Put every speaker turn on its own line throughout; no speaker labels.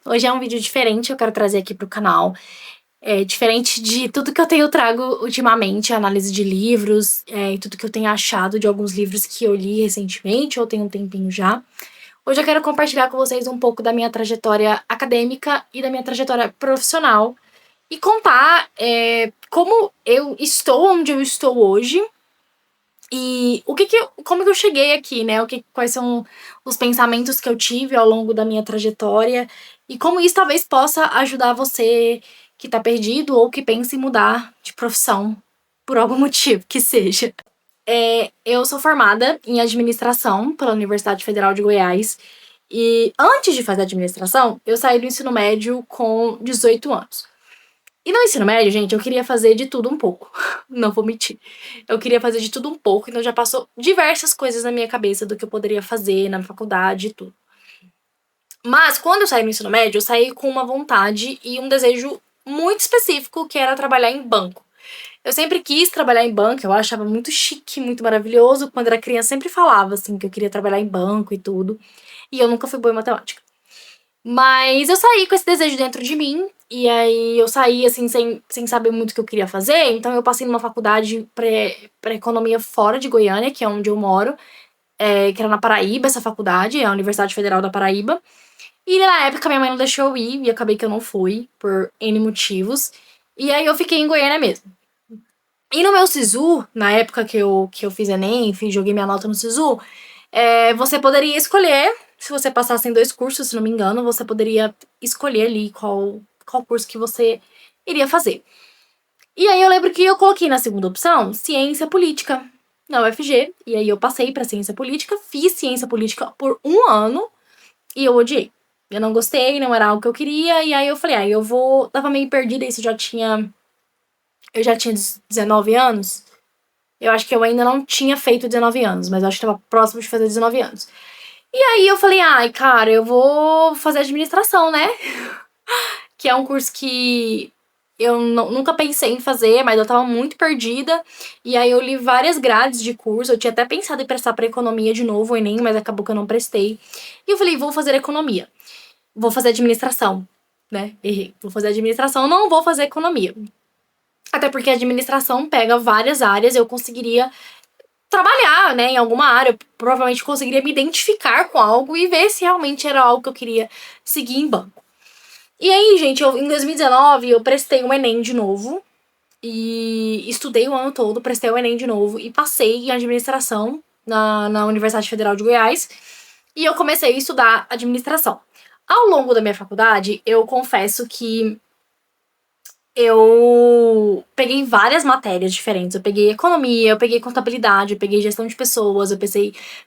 Hoje é um vídeo diferente, eu quero trazer aqui pro canal. É diferente de tudo que eu tenho trago ultimamente, análise de livros, e tudo que eu tenho achado de alguns livros que eu li recentemente, ou tenho um tempinho já. Hoje eu quero compartilhar com vocês um pouco da minha trajetória acadêmica e da minha trajetória profissional. E contar como eu estou onde eu estou hoje. E como que eu cheguei aqui, né? Quais são os pensamentos que eu tive ao longo da minha trajetória e como isso talvez possa ajudar você que tá perdido ou que pensa em mudar de profissão por algum motivo que seja. Eu sou formada em administração pela Universidade Federal de Goiás e antes de fazer administração, eu saí do ensino médio com 18 anos. E no ensino médio, gente, eu queria fazer de tudo um pouco. Não vou mentir. Eu queria fazer de tudo um pouco, então já passou diversas coisas na minha cabeça do que eu poderia fazer na faculdade e tudo. Mas quando eu saí no ensino médio, eu saí com uma vontade e um desejo muito específico, que era trabalhar em banco. Eu sempre quis trabalhar em banco, eu achava muito chique, muito maravilhoso. Quando era criança, sempre falava, assim, que eu queria trabalhar em banco e tudo. E eu nunca fui boa em matemática. Mas eu saí com esse desejo dentro de mim, e aí eu saí, assim, sem saber muito o que eu queria fazer. Então eu passei numa faculdade pra economia fora de Goiânia, que é onde eu moro, que era na Paraíba, essa faculdade, é a Universidade Federal da Paraíba. E na época minha mãe não deixou eu ir, e acabei que eu não fui, por N motivos. E aí eu fiquei em Goiânia mesmo. E no meu SISU, na época que eu fiz Enem, joguei minha nota no SISU, você poderia escolher, se você passasse em 2 cursos, se não me engano, você poderia escolher ali qual curso que você iria fazer. E aí eu lembro que eu coloquei na segunda opção ciência política na UFG, e aí eu passei pra ciência política, fiz ciência política por 1 ano e eu odiei. Eu não gostei, não era algo que eu queria, e aí eu falei, eu vou. Tava meio perdida, isso eu já tinha 19 anos. Eu acho que eu ainda não tinha feito 19 anos, mas eu acho que tava próximo de fazer 19 anos. E aí eu falei, cara, eu vou fazer administração, né? Que é um curso que eu nunca pensei em fazer, mas eu tava muito perdida. E aí eu li várias grades de curso. Eu tinha até pensado em prestar pra economia de novo, o Enem, mas acabou que eu não prestei. E eu falei, vou fazer economia. Vou fazer administração, né? Errei. Vou fazer administração, não vou fazer economia. Até porque a administração pega várias áreas, eu conseguiria trabalhar, né, em alguma área, eu provavelmente conseguiria me identificar com algo e ver se realmente era algo que eu queria seguir em banco. E aí, gente, em 2019 eu prestei o Enem de novo e estudei o ano todo, prestei o Enem de novo e passei em administração na Universidade Federal de Goiás e eu comecei a estudar administração. Ao longo da minha faculdade, eu confesso que eu peguei várias matérias diferentes. Eu peguei economia, eu peguei contabilidade, eu peguei gestão de pessoas,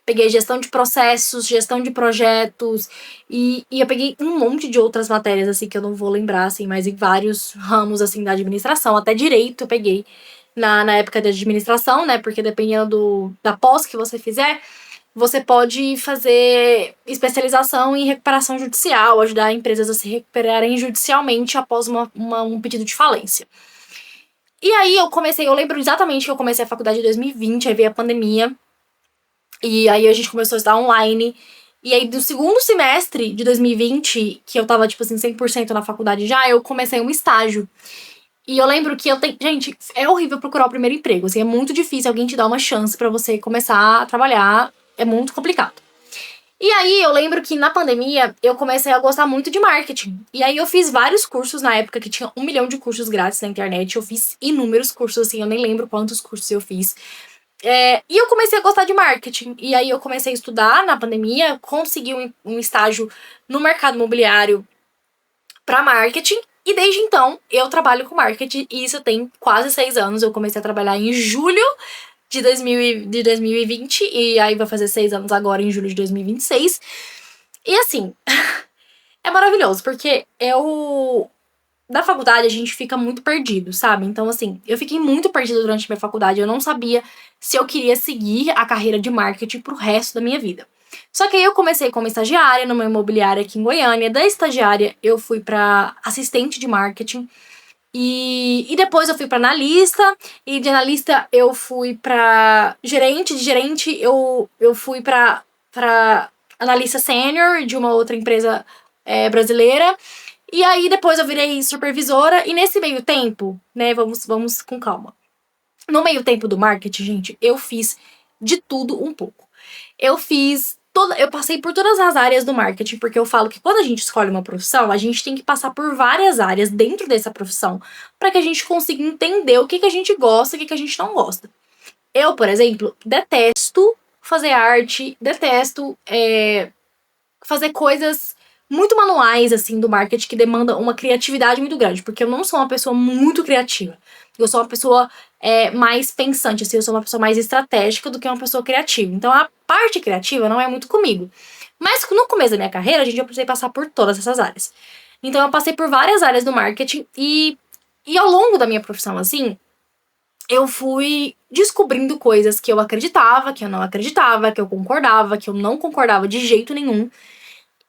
peguei gestão de processos, gestão de projetos, e eu peguei um monte de outras matérias, assim, que eu não vou lembrar, assim, mas em vários ramos, assim, da administração. Até direito eu peguei na época de administração, né? Porque dependendo da pós que você fizer, você pode fazer especialização em recuperação judicial, ajudar empresas a se recuperarem judicialmente após um pedido de falência. E aí eu lembro exatamente que eu comecei a faculdade em 2020, aí veio a pandemia, e aí a gente começou a estudar online. E aí, do segundo semestre de 2020, que eu tava, tipo assim, 100% na faculdade já, eu comecei um estágio. E eu lembro que eu tenho. Gente, é horrível procurar o primeiro emprego. Assim, é muito difícil alguém te dar uma chance pra você começar a trabalhar. É muito complicado. E aí eu lembro que na pandemia eu comecei a gostar muito de marketing. E aí eu fiz vários cursos na época que tinha 1 milhão de cursos grátis na internet. Eu fiz inúmeros cursos, assim, eu nem lembro quantos cursos eu fiz. E eu comecei a gostar de marketing. E aí eu comecei a estudar na pandemia, consegui um estágio no mercado imobiliário para marketing. E desde então eu trabalho com marketing. E isso tem quase 6 anos. Eu comecei a trabalhar em julho de 2020. E aí vai fazer 6 anos agora em julho de 2026. E assim, é maravilhoso, porque da faculdade a gente fica muito perdido, sabe? Então, assim, eu fiquei muito perdida durante a minha faculdade. Eu não sabia se eu queria seguir a carreira de marketing pro resto da minha vida. Só que aí eu comecei como estagiária numa imobiliária aqui em Goiânia. Da estagiária eu fui pra assistente de marketing. E depois eu fui pra analista. E de analista eu fui pra gerente. De gerente eu fui pra analista sênior de uma outra empresa brasileira. E aí depois eu virei supervisora. E nesse meio tempo, né, vamos com calma. No meio tempo do marketing, gente, eu fiz de tudo um pouco. Eu passei por todas as áreas do marketing, porque eu falo que quando a gente escolhe uma profissão, a gente tem que passar por várias áreas dentro dessa profissão para que a gente consiga entender o que a gente gosta e o que a gente não gosta. Eu, por exemplo, detesto fazer arte, detesto fazer coisas muito manuais, assim, do marketing que demandam uma criatividade muito grande, porque eu não sou uma pessoa muito criativa. Eu sou uma pessoa mais pensante, assim, eu sou uma pessoa mais estratégica do que uma pessoa criativa. Então a parte criativa não é muito comigo. Mas no começo da minha carreira, a gente já precisei passar por todas essas áreas. Então eu passei por várias áreas do marketing e ao longo da minha profissão, assim, eu fui descobrindo coisas que eu acreditava, que eu não acreditava, que eu concordava, que eu não concordava de jeito nenhum.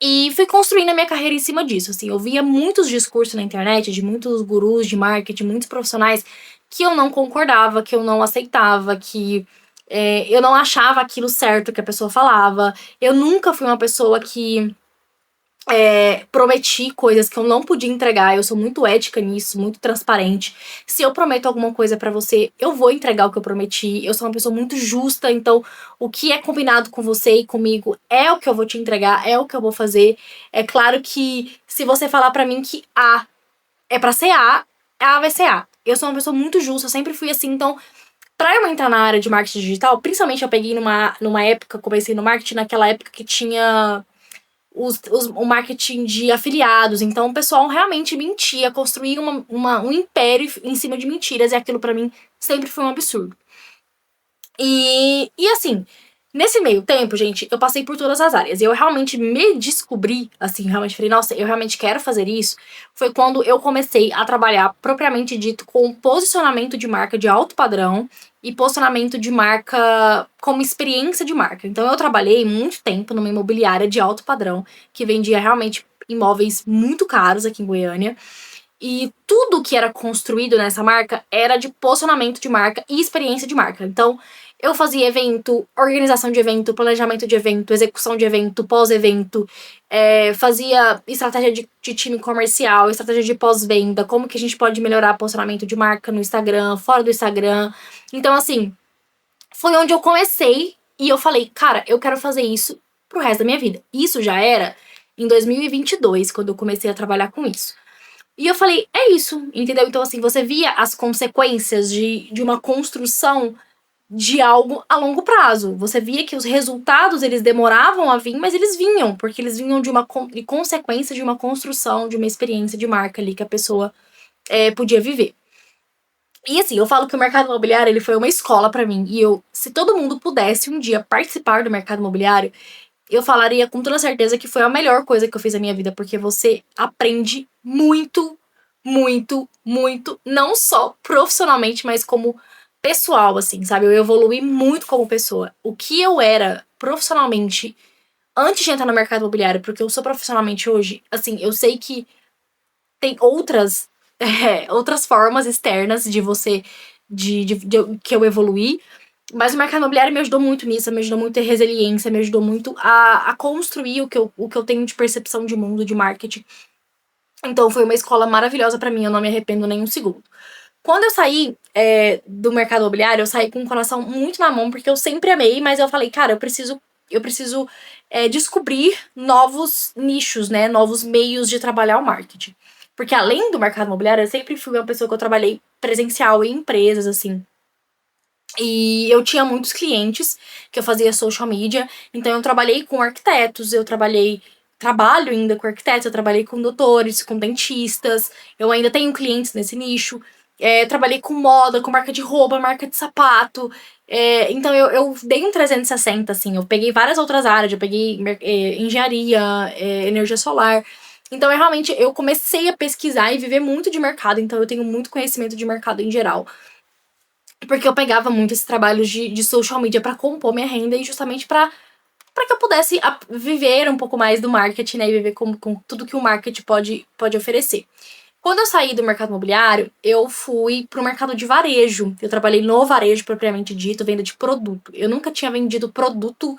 E fui construindo a minha carreira em cima disso, assim. Eu via muitos discursos na internet, de muitos gurus de marketing, muitos profissionais, que eu não concordava, que eu não aceitava, que eu não achava aquilo certo que a pessoa falava. Eu nunca fui uma pessoa que prometi coisas que eu não podia entregar. Eu sou muito ética nisso, muito transparente. Se eu prometo alguma coisa pra você, eu vou entregar o que eu prometi. Eu sou uma pessoa muito justa, então o que é combinado com você e comigo é o que eu vou te entregar, é o que eu vou fazer. É claro que se você falar pra mim que A é pra ser A vai ser A. Eu sou uma pessoa muito justa, eu sempre fui assim, então pra eu entrar na área de marketing digital, principalmente eu peguei numa época, comecei no marketing naquela época que tinha o marketing de afiliados. Então o pessoal realmente mentia, construía um império em cima de mentiras, e aquilo pra mim sempre foi um absurdo. E assim, nesse meio tempo, gente, eu passei por todas as áreas. E eu realmente me descobri, assim, realmente falei, nossa, eu realmente quero fazer isso. Foi quando eu comecei a trabalhar, propriamente dito, com posicionamento de marca de alto padrão e posicionamento de marca como experiência de marca. Então eu trabalhei muito tempo numa imobiliária de alto padrão, que vendia realmente imóveis muito caros aqui em Goiânia. E tudo que era construído nessa marca era de posicionamento de marca e experiência de marca. Então, eu fazia evento, organização de evento, planejamento de evento, execução de evento, pós-evento, fazia estratégia de time comercial, estratégia de pós-venda, como que a gente pode melhorar o posicionamento de marca no Instagram, fora do Instagram. Então, assim, foi onde eu comecei e eu falei, cara, eu quero fazer isso pro resto da minha vida. Isso já era em 2022, quando eu comecei a trabalhar com isso. E eu falei, é isso, entendeu? Então, assim, você via as consequências de uma construção de algo a longo prazo. Você via que os resultados, eles demoravam a vir, mas eles vinham, porque eles vinham de consequência de uma construção, de uma experiência de marca ali que a pessoa podia viver. E assim, eu falo que o mercado imobiliário, ele foi uma escola pra mim. E se todo mundo pudesse um dia participar do mercado imobiliário, eu falaria com toda certeza que foi a melhor coisa que eu fiz na minha vida, porque você aprende muito, muito, muito, não só profissionalmente, mas como pessoal, assim, sabe? Eu evoluí muito como pessoa. O que eu era profissionalmente antes de entrar no mercado imobiliário, porque eu sou profissionalmente hoje, assim, eu sei que tem outras formas externas de você, que eu evoluí, mas o mercado imobiliário me ajudou muito nisso, me ajudou muito a ter resiliência, me ajudou muito a construir o que eu tenho de percepção de mundo, de marketing. Então foi uma escola maravilhosa pra mim, eu não me arrependo nem um segundo. Quando eu saí do mercado imobiliário, eu saí com o coração muito na mão, porque eu sempre amei, mas eu falei, cara, eu preciso descobrir novos nichos, né? Novos meios de trabalhar o marketing. Porque além do mercado imobiliário, eu sempre fui uma pessoa que eu trabalhei presencial em empresas, assim. E eu tinha muitos clientes que eu fazia social media, então eu trabalhei com arquitetos, trabalho ainda com arquitetos, eu trabalhei com doutores, com dentistas, eu ainda tenho clientes nesse nicho. Trabalhei com moda, com marca de roupa, marca de sapato. Então eu dei um 360, assim, eu peguei várias outras áreas, eu peguei engenharia, energia solar. Então eu comecei a pesquisar e viver muito de mercado, então eu tenho muito conhecimento de mercado em geral. Porque eu pegava muito esse trabalho de social media pra compor minha renda e justamente pra que eu pudesse viver um pouco mais do marketing, né? E viver com tudo que o marketing pode oferecer. Quando eu saí do mercado imobiliário, eu fui pro mercado de varejo. Eu trabalhei no varejo propriamente dito, venda de produto. Eu nunca tinha vendido produto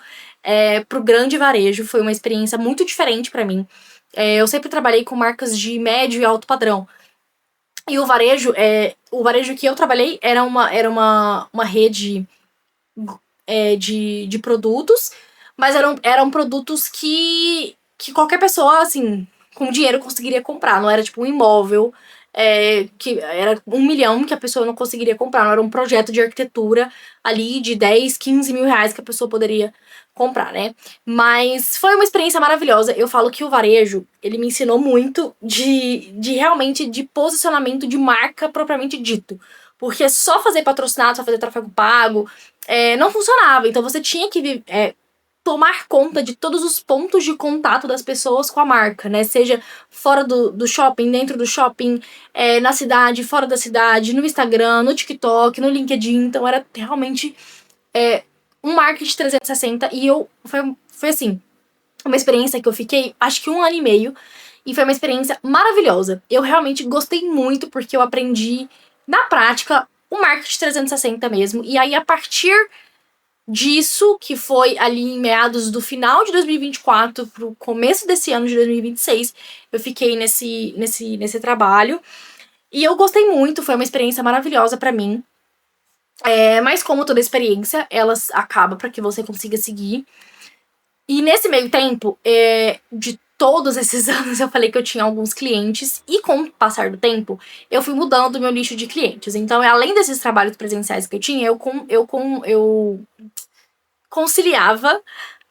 pro grande varejo. Foi uma experiência muito diferente pra mim. Eu sempre trabalhei com marcas de médio e alto padrão. E o varejo que eu trabalhei era uma rede de produtos, mas eram produtos que qualquer pessoa, assim, com dinheiro conseguiria comprar. Não era tipo um imóvel, que era 1 milhão que a pessoa não conseguiria comprar. Não era um projeto de arquitetura ali de 10, 15 mil reais que a pessoa poderia comprar, né? Mas foi uma experiência maravilhosa. Eu falo que o varejo, ele me ensinou muito de realmente de posicionamento de marca propriamente dito. Porque só fazer patrocinado, só fazer tráfego pago, não funcionava. Então você tinha que tomar conta de todos os pontos de contato das pessoas com a marca, né? Seja fora do shopping, dentro do shopping, na cidade, fora da cidade, no Instagram, no TikTok, no LinkedIn. Então era realmente um marketing 360 e foi assim, uma experiência que eu fiquei acho que 1 ano e meio e foi uma experiência maravilhosa. Eu realmente gostei muito porque eu aprendi na prática o marketing 360 mesmo. E aí, a partir disso, que foi ali em meados do final de 2024 pro começo desse ano de 2026, eu fiquei nesse trabalho. E eu gostei muito, foi uma experiência maravilhosa pra mim. Mas como toda experiência, elas acabam para que você consiga seguir. E nesse meio tempo, de todos esses anos, eu falei que eu tinha alguns clientes, e com o passar do tempo, eu fui mudando o meu nicho de clientes. Então, além desses trabalhos presenciais que eu tinha, eu conciliava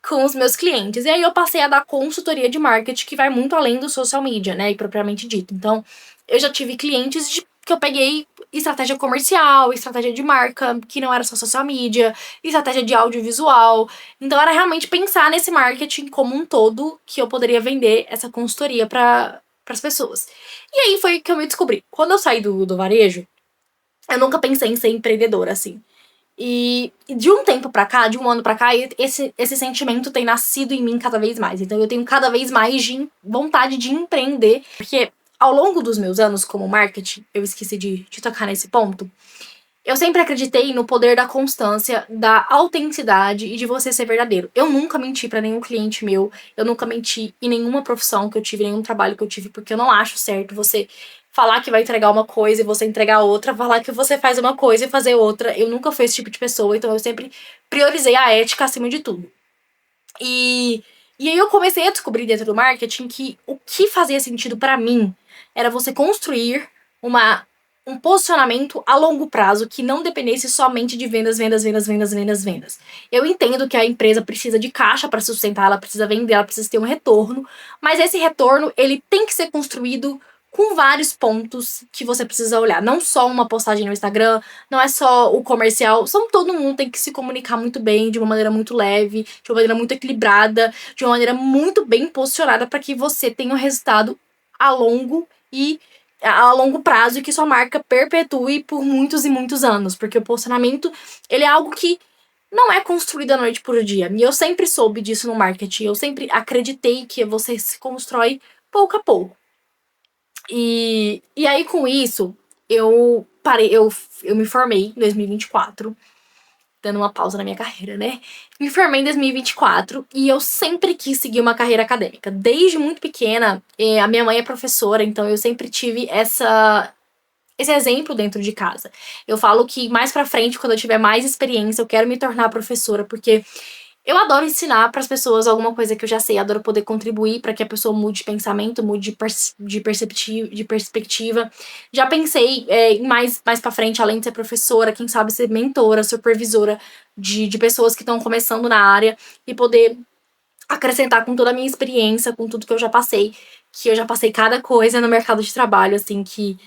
com os meus clientes. E aí eu passei a dar consultoria de marketing, que vai muito além do social media, né, e propriamente dito. Então, eu já tive clientes que eu peguei estratégia comercial, estratégia de marca, que não era só social media, estratégia de audiovisual. Então, era realmente pensar nesse marketing como um todo que eu poderia vender essa consultoria para as pessoas. E aí foi que eu me descobri. Quando eu saí do varejo, eu nunca pensei em ser empreendedora, assim. E de um tempo pra cá, de um ano pra cá, esse sentimento tem nascido em mim cada vez mais. Então eu tenho cada vez mais vontade de empreender. Porque ao longo dos meus anos como marketing, eu esqueci de tocar nesse ponto, eu sempre acreditei no poder da constância, da autenticidade e de você ser verdadeiro. Eu nunca menti pra nenhum cliente meu, eu nunca menti em nenhuma profissão que eu tive, nenhum trabalho que eu tive, porque eu não acho certo você falar que vai entregar uma coisa e você entregar outra, falar que você faz uma coisa e fazer outra. Eu nunca fui esse tipo de pessoa, então eu sempre priorizei a ética acima de tudo. E aí eu comecei a descobrir dentro do marketing que o que fazia sentido pra mim era você construir um posicionamento a longo prazo que não dependesse somente de vendas, vendas, vendas, vendas, vendas, vendas. Eu entendo que a empresa precisa de caixa para sustentar, ela precisa vender, ela precisa ter um retorno, mas esse retorno ele tem que ser construído com vários pontos que você precisa olhar. Não só uma postagem no Instagram, não é só o comercial. Todo mundo tem que se comunicar muito bem, de uma maneira muito leve, de uma maneira muito equilibrada, de uma maneira muito bem posicionada para que você tenha um resultado a longo e a longo prazo e que sua marca perpetue por muitos e muitos anos. Porque o posicionamento, ele é algo que não é construído da noite por dia. E eu sempre soube disso no marketing. Eu sempre acreditei que você se constrói pouco a pouco. E aí, com isso, eu parei, eu me formei em 2024, dando uma pausa na minha carreira, né? Me formei em 2024 e eu sempre quis seguir uma carreira acadêmica. Desde muito pequena, a minha mãe é professora, então eu sempre tive esse exemplo dentro de casa. Eu falo que mais pra frente, quando eu tiver mais experiência, eu quero me tornar professora, porque eu adoro ensinar para as pessoas alguma coisa que eu já sei, adoro poder contribuir para que a pessoa mude de pensamento, mude de perspectiva. Já pensei em mais para frente, além de ser professora, quem sabe ser mentora, supervisora de pessoas que estão começando na área e poder acrescentar com toda a minha experiência, com tudo que eu já passei cada coisa no mercado de trabalho, assim, que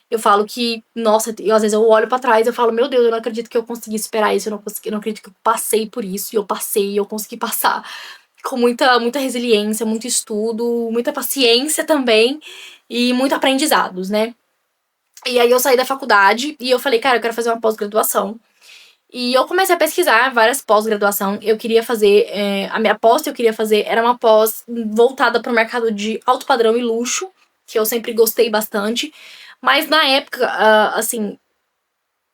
eu falo que, nossa, às vezes eu olho pra trás e eu falo, meu Deus, eu não acredito que eu consegui superar isso, eu não acredito que eu passei por isso, e eu passei, e eu consegui passar com muita resiliência, muito estudo, muita paciência também, e muito aprendizados, né? E aí eu saí da faculdade e eu falei, cara, eu quero fazer uma pós-graduação. E eu comecei a pesquisar várias pós-graduação. Eu queria fazer. A minha pós que eu queria fazer era uma pós voltada para o mercado de alto padrão e luxo, que eu sempre gostei bastante. Mas na época, assim,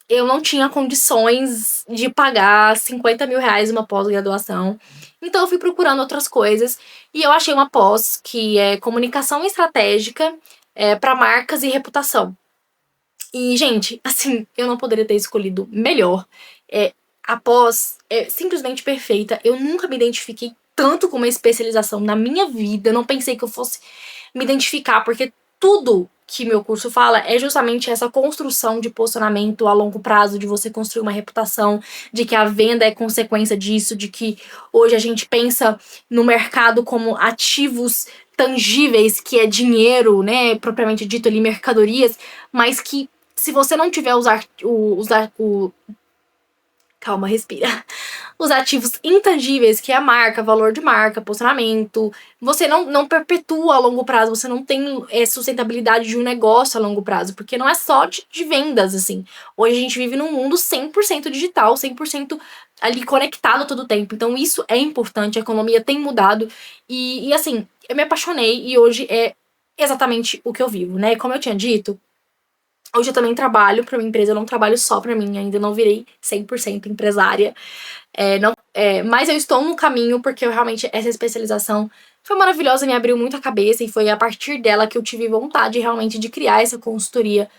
eu não tinha condições de pagar 50 mil reais uma pós-graduação. Então eu fui procurando outras coisas e eu achei uma pós que é comunicação estratégica para marcas e reputação. E, gente, assim, eu não poderia ter escolhido melhor. A pós é simplesmente perfeita. Eu nunca me identifiquei tanto com uma especialização na minha vida. Eu não pensei que eu fosse me identificar, porque tudo que meu curso fala é justamente essa construção de posicionamento a longo prazo, de você construir uma reputação, de que a venda é consequência disso, de que hoje a gente pensa no mercado como ativos tangíveis, que é dinheiro, né, propriamente dito ali, mercadorias, mas que se você não tiver calma, respira. Os ativos intangíveis, que é a marca, valor de marca, posicionamento, você não perpetua a longo prazo, você não tem sustentabilidade de um negócio a longo prazo, porque não é só de vendas, assim. Hoje a gente vive num mundo 100% digital, 100% ali conectado todo o tempo. Então isso é importante, a economia tem mudado e assim, eu me apaixonei e hoje é exatamente o que eu vivo, né? Como eu tinha dito, hoje eu também trabalho para uma empresa, eu não trabalho só para mim, ainda não virei 100% empresária. Mas eu estou no caminho porque eu realmente essa especialização foi maravilhosa, me abriu muito a cabeça e foi a partir dela que eu tive vontade realmente de criar essa consultoria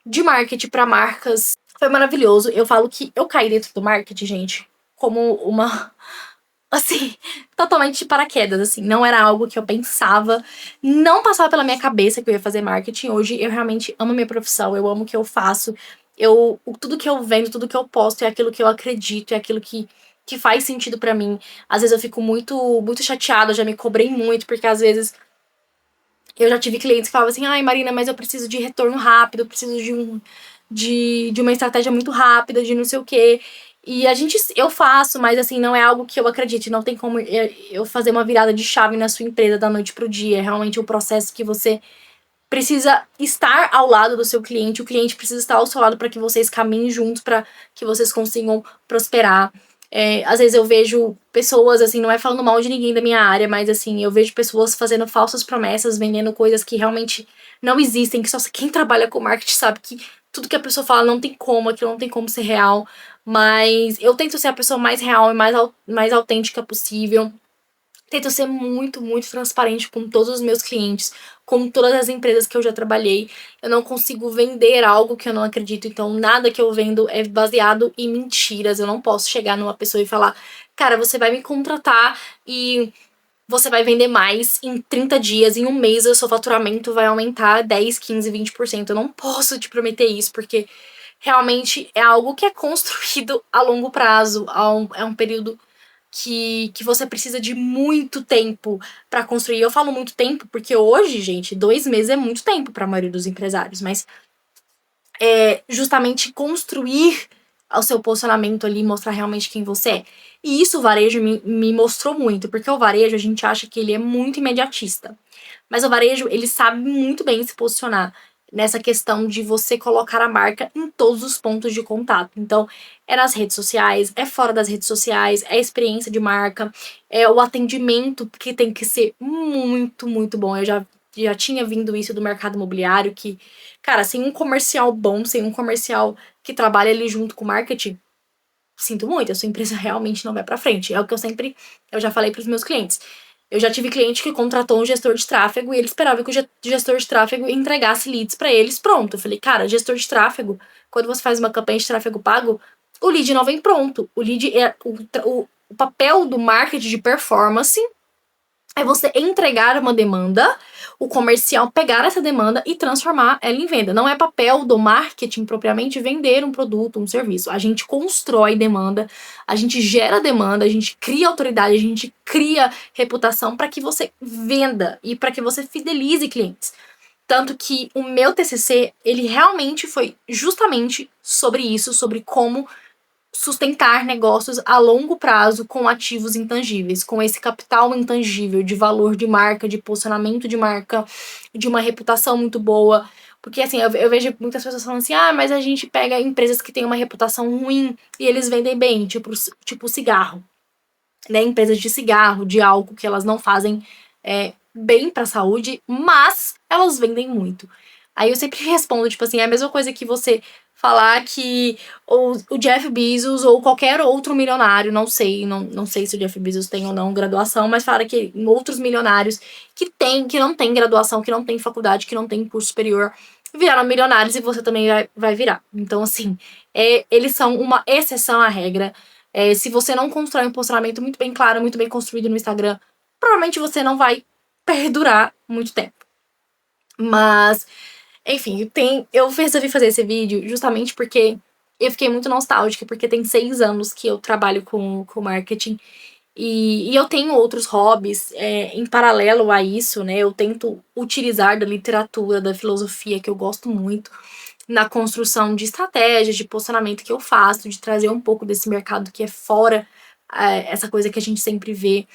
de marketing para marcas. Foi maravilhoso. Eu falo que eu caí dentro do marketing, gente, como uma assim, totalmente de paraquedas, assim, não era algo que eu pensava, não passava pela minha cabeça que eu ia fazer marketing. Hoje eu realmente amo minha profissão, eu amo o que eu faço, tudo que eu vendo, tudo que eu posto é aquilo que eu acredito, é aquilo que faz sentido pra mim. Às vezes eu fico muito chateada, já me cobrei muito, porque às vezes eu já tive clientes que falavam assim, ai Marina, mas eu preciso de retorno rápido, eu preciso de uma estratégia muito rápida, de não sei o quê. E eu faço, mas assim, não é algo que eu acredite. Não tem como eu fazer uma virada de chave na sua empresa da noite pro dia. É realmente um processo que você precisa estar ao lado do seu cliente. O cliente precisa estar ao seu lado para que vocês caminhem juntos, para que vocês consigam prosperar. Às vezes eu vejo pessoas, assim, não é falando mal de ninguém da minha área, mas assim, eu vejo pessoas fazendo falsas promessas, vendendo coisas que realmente não existem, que só quem trabalha com marketing sabe que tudo que a pessoa fala não tem como, aquilo não tem como ser real. Mas eu tento ser a pessoa mais real e mais autêntica possível. Tento ser muito transparente com todos os meus clientes, com todas as empresas que eu já trabalhei. Eu não consigo vender algo que eu não acredito, então nada que eu vendo é baseado em mentiras. Eu não posso chegar numa pessoa e falar, cara, você vai me contratar e você vai vender mais em 30 dias, em um mês o seu faturamento vai aumentar 10, 15, 20%. Eu não posso te prometer isso, porque realmente é algo que é construído a longo prazo, é um período que você precisa de muito tempo para construir. Eu falo muito tempo porque hoje, gente, 2 meses é muito tempo para a maioria dos empresários, mas justamente construir o seu posicionamento ali, mostrar realmente quem você é. E isso o varejo me mostrou muito, porque o varejo a gente acha que ele é muito imediatista. Mas o varejo, ele sabe muito bem se posicionar nessa questão de você colocar a marca em todos os pontos de contato. Então, é nas redes sociais, é fora das redes sociais, é a experiência de marca, é o atendimento que tem que ser muito bom. Eu já tinha vindo isso do mercado imobiliário, que, cara, sem um comercial bom, sem um comercial que trabalha ali junto com o marketing, sinto muito, a sua empresa realmente não vai pra frente. É o que eu já falei pros meus clientes. Eu já tive cliente que contratou um gestor de tráfego e ele esperava que o gestor de tráfego entregasse leads pra eles pronto. Eu falei, cara, gestor de tráfego, quando você faz uma campanha de tráfego pago, o lead não vem pronto. O lead é o papel do marketing de performance é você entregar uma demanda, o comercial pegar essa demanda e transformar ela em venda. Não é papel do marketing propriamente vender um produto, um serviço. A gente constrói demanda, a gente gera demanda, a gente cria autoridade, a gente cria reputação para que você venda e para que você fidelize clientes. Tanto que o meu TCC, ele realmente foi justamente sobre isso, sobre como sustentar negócios a longo prazo com ativos intangíveis, com esse capital intangível de valor de marca, de posicionamento de marca, de uma reputação muito boa. Porque assim, eu vejo muitas pessoas falando assim, mas a gente pega empresas que têm uma reputação ruim e eles vendem bem, tipo cigarro, né? Empresas de cigarro, de álcool, que elas não fazem bem para a saúde, mas elas vendem muito. Aí eu sempre respondo, tipo assim, é a mesma coisa que você falar que o Jeff Bezos ou qualquer outro milionário, não sei se o Jeff Bezos tem ou não graduação, mas fala que outros milionários que não tem graduação, que não tem faculdade, que não tem curso superior, viraram milionários e você também vai virar. Então, assim, eles são uma exceção à regra. Se você não constrói um posicionamento muito bem claro, muito bem construído no Instagram, provavelmente você não vai perdurar muito tempo. Mas, enfim, eu resolvi fazer esse vídeo justamente porque eu fiquei muito nostálgica, porque tem 6 anos que eu trabalho com marketing. E eu tenho outros hobbies em paralelo a isso, né? Eu tento utilizar da literatura, da filosofia, que eu gosto muito, na construção de estratégias, de posicionamento que eu faço, de trazer um pouco desse mercado que é fora essa coisa que a gente sempre vê.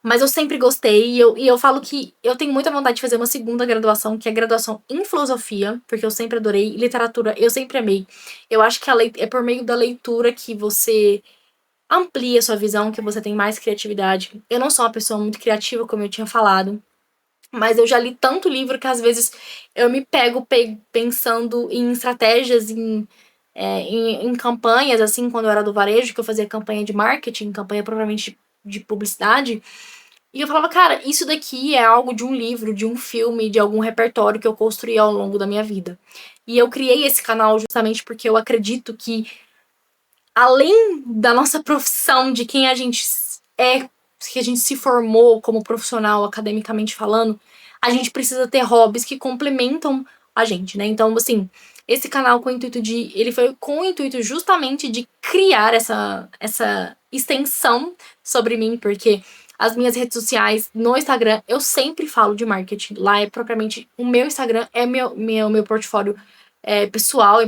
Mas eu sempre gostei e eu falo que eu tenho muita vontade de fazer uma segunda graduação, que é a graduação em filosofia, porque eu sempre adorei. E literatura eu sempre amei. Eu acho que é por meio da leitura que você amplia a sua visão, que você tem mais criatividade. Eu não sou uma pessoa muito criativa, como eu tinha falado, mas eu já li tanto livro que às vezes eu me pego pensando em estratégias, em campanhas, assim, quando eu era do varejo, que eu fazia campanha de marketing, campanha provavelmente de publicidade. E eu falava, cara, isso daqui é algo de um livro, de um filme, de algum repertório que eu construí ao longo da minha vida. E eu criei esse canal justamente porque eu acredito que, além da nossa profissão, de quem a gente é, que a gente se formou como profissional, academicamente falando, a gente precisa ter hobbies que complementam a gente, né? Então, assim, esse canal ele foi com o intuito justamente de criar essa extensão sobre mim, porque as minhas redes sociais no Instagram, eu sempre falo de marketing. Lá é propriamente o meu Instagram, é meu portfólio pessoal,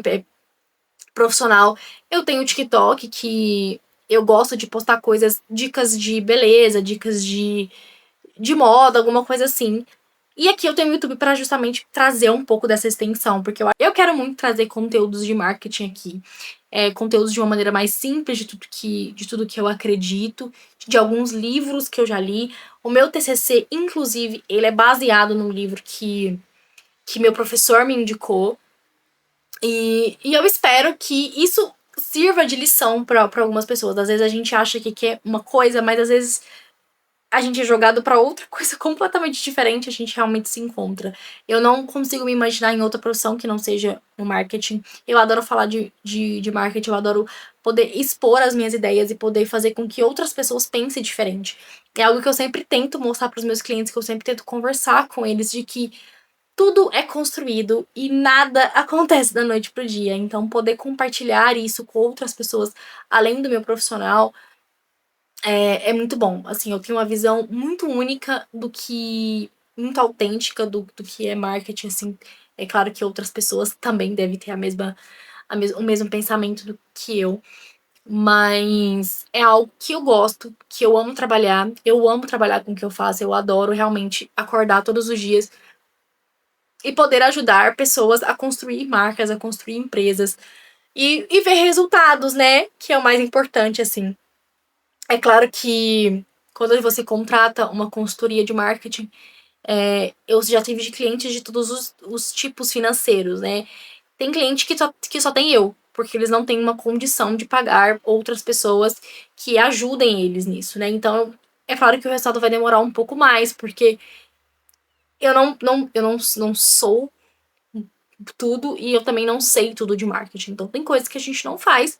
profissional. Eu tenho o TikTok, que eu gosto de postar coisas, dicas de beleza, dicas de moda, alguma coisa assim. E aqui eu tenho o YouTube para justamente trazer um pouco dessa extensão, porque eu quero muito trazer conteúdos de marketing aqui. Conteúdos de uma maneira mais simples de tudo que eu acredito, de alguns livros que eu já li. O meu TCC, inclusive, ele é baseado num livro que meu professor me indicou. E eu espero que isso sirva de lição para algumas pessoas. Às vezes a gente acha que quer uma coisa, mas às vezes a gente é jogado para outra coisa completamente diferente, a gente realmente se encontra. Eu não consigo me imaginar em outra profissão que não seja no marketing. Eu adoro falar de marketing, eu adoro poder expor as minhas ideias e poder fazer com que outras pessoas pensem diferente. É algo que eu sempre tento mostrar para os meus clientes, que eu sempre tento conversar com eles, de que tudo é construído e nada acontece da noite pro dia. Então, poder compartilhar isso com outras pessoas, além do meu profissional, é muito bom. Assim, eu tenho uma visão muito única muito autêntica do que é marketing, assim. É claro que outras pessoas também devem ter o mesmo pensamento do que eu. Mas é algo que eu gosto, que eu amo trabalhar. Eu amo trabalhar com o que eu faço. Eu adoro realmente acordar todos os dias e poder ajudar pessoas a construir marcas, a construir empresas e ver resultados, né? Que é o mais importante, assim. É claro que quando você contrata uma consultoria de marketing, eu já tive de clientes de todos os tipos financeiros, né? Tem cliente que só tem eu, porque eles não têm uma condição de pagar outras pessoas que ajudem eles nisso, né? Então, é claro que o resultado vai demorar um pouco mais, porque eu não sou tudo e eu também não sei tudo de marketing. Então, tem coisas que a gente não faz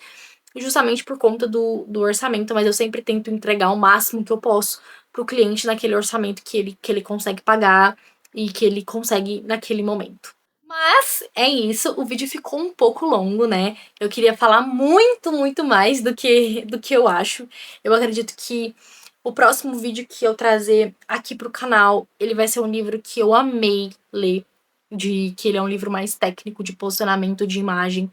justamente por conta do orçamento, mas eu sempre tento entregar o máximo que eu posso pro cliente naquele orçamento que ele consegue pagar e que ele consegue naquele momento. Mas é isso, o vídeo ficou um pouco longo, né? Eu queria falar muito, muito mais do que eu acho. Eu acredito que o próximo vídeo que eu trazer aqui pro canal, ele vai ser um livro que eu amei ler, que ele é um livro mais técnico de posicionamento de imagem.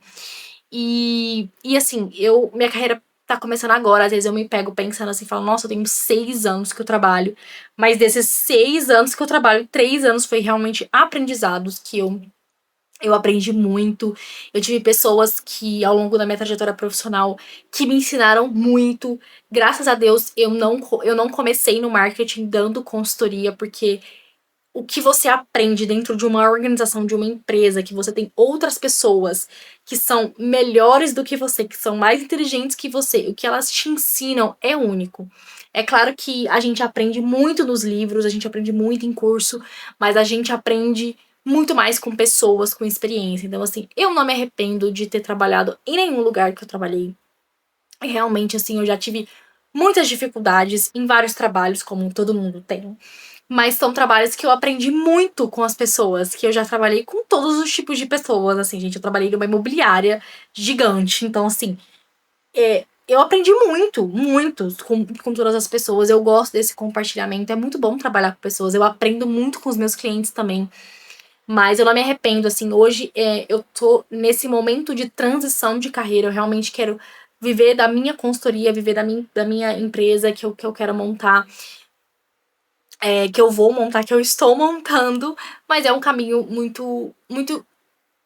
E assim, minha carreira tá começando agora, às vezes eu me pego pensando assim, falo, nossa, eu tenho 6 anos que eu trabalho, mas desses 6 anos que eu trabalho, 3 anos foi realmente aprendizados que eu aprendi muito. Eu tive pessoas que, ao longo da minha trajetória profissional, que me ensinaram muito. Graças a Deus, eu não comecei no marketing dando consultoria, porque o que você aprende dentro de uma organização, de uma empresa, que você tem outras pessoas que são melhores do que você, que são mais inteligentes que você, o que elas te ensinam é único. É claro que a gente aprende muito nos livros, a gente aprende muito em curso, mas a gente aprende muito mais com pessoas, com experiência. Então, assim, eu não me arrependo de ter trabalhado em nenhum lugar que eu trabalhei. Realmente, assim, eu já tive muitas dificuldades em vários trabalhos, como todo mundo tem. Mas são trabalhos que eu aprendi muito com as pessoas, que eu já trabalhei com todos os tipos de pessoas, assim, gente. Eu trabalhei numa imobiliária gigante, então, assim, eu aprendi muito, muito com todas as pessoas. Eu gosto desse compartilhamento, é muito bom trabalhar com pessoas. Eu aprendo muito com os meus clientes também. Mas eu não me arrependo, assim, hoje eu tô nesse momento de transição de carreira, eu realmente quero viver da minha consultoria, viver da minha empresa que eu quero montar, que eu vou montar, que eu estou montando, mas é um caminho muito, muito,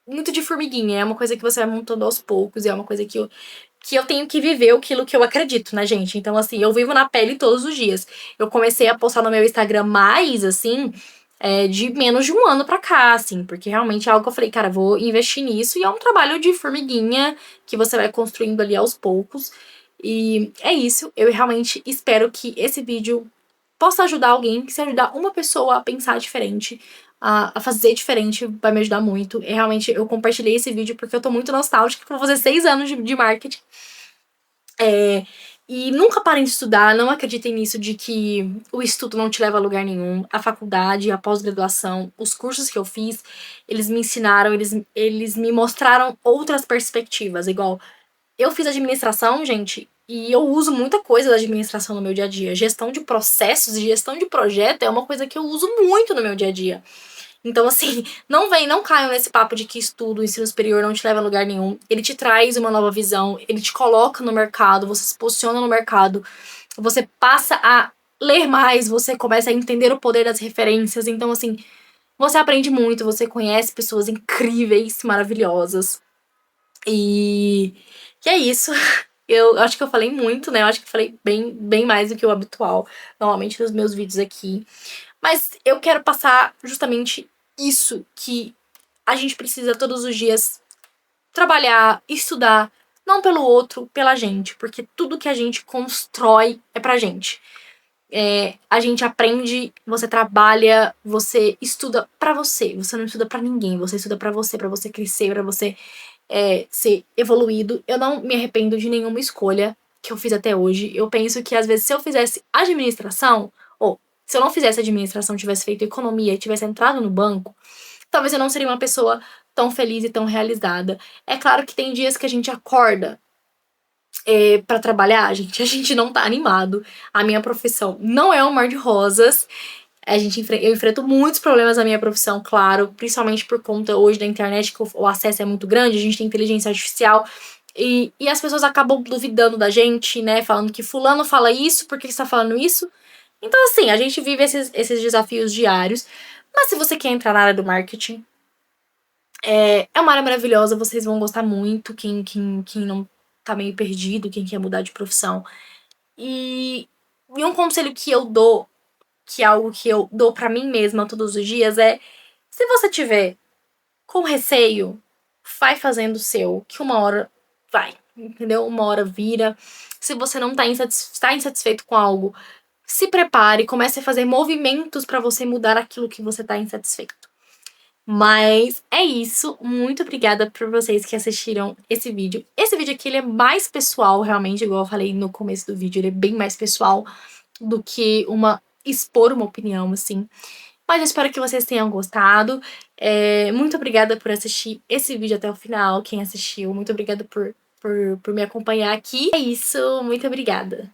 muito de formiguinha, é uma coisa que você vai montando aos poucos, é uma coisa que eu tenho que viver aquilo que eu acredito, né, gente? Então, assim, eu vivo na pele todos os dias. Eu comecei a postar no meu Instagram mais, assim, de menos de um ano pra cá, assim, porque realmente é algo que eu falei, cara, vou investir nisso, e é um trabalho de formiguinha que você vai construindo ali aos poucos. E é isso, eu realmente espero que esse vídeo possa ajudar alguém, que se ajudar uma pessoa a pensar diferente, a fazer diferente, vai me ajudar muito. E realmente eu compartilhei esse vídeo porque eu tô muito nostálgica, que eu vou fazer 6 anos de marketing. E nunca parem de estudar, não acreditem nisso de que o estudo não te leva a lugar nenhum. A faculdade, a pós-graduação, os cursos que eu fiz, eles me ensinaram, eles me mostraram outras perspectivas. Igual, eu fiz administração, gente, e eu uso muita coisa da administração no meu dia a dia. Gestão de processos e gestão de projeto é uma coisa que eu uso muito no meu dia a dia. Então, assim, não caiam nesse papo de que estudo, o ensino superior não te leva a lugar nenhum. Ele te traz uma nova visão, ele te coloca no mercado, você se posiciona no mercado, você passa a ler mais, você começa a entender o poder das referências. Então, assim, você aprende muito, você conhece pessoas incríveis, maravilhosas. E é isso. Eu acho que eu falei muito, né? Eu acho que eu falei bem mais do que o habitual, normalmente nos meus vídeos aqui. Mas eu quero passar justamente isso, que a gente precisa todos os dias trabalhar, estudar, não pelo outro, pela gente, porque tudo que a gente constrói é pra gente. A gente aprende, você trabalha, você estuda pra você. Você não estuda pra ninguém, você estuda pra você crescer, pra você ser evoluído. Eu não me arrependo de nenhuma escolha que eu fiz até hoje. Eu penso que às vezes se eu fizesse administração, ou se eu não fizesse administração, tivesse feito economia e tivesse entrado no banco, talvez eu não seria uma pessoa tão feliz e tão realizada. É claro que tem dias que a gente acorda para trabalhar, a gente não tá animado. A minha profissão não é um mar de rosas. Eu enfrento muitos problemas na minha profissão, claro, principalmente por conta hoje da internet, que o acesso é muito grande, a gente tem inteligência artificial, e as pessoas acabam duvidando da gente, né, falando que fulano fala isso, por que você tá falando isso? Então, assim, a gente vive esses desafios diários, mas se você quer entrar na área do marketing, é uma área maravilhosa, vocês vão gostar muito, quem não tá meio perdido, quem quer mudar de profissão. E um conselho que eu dou, que é algo que eu dou pra mim mesma todos os dias, se você tiver com receio, vai fazendo o seu, que uma hora vai, entendeu? Uma hora vira. Se você não tá insatisfeito com algo, se prepare, comece a fazer movimentos pra você mudar aquilo que você tá insatisfeito. Mas é isso. Muito obrigada por vocês que assistiram esse vídeo. Esse vídeo aqui ele é mais pessoal, realmente, igual eu falei no começo do vídeo, ele é bem mais pessoal do que expor uma opinião, assim. Mas eu espero que vocês tenham gostado. Muito obrigada por assistir esse vídeo até o final. Quem assistiu, muito obrigada por me acompanhar aqui. É isso, muito obrigada.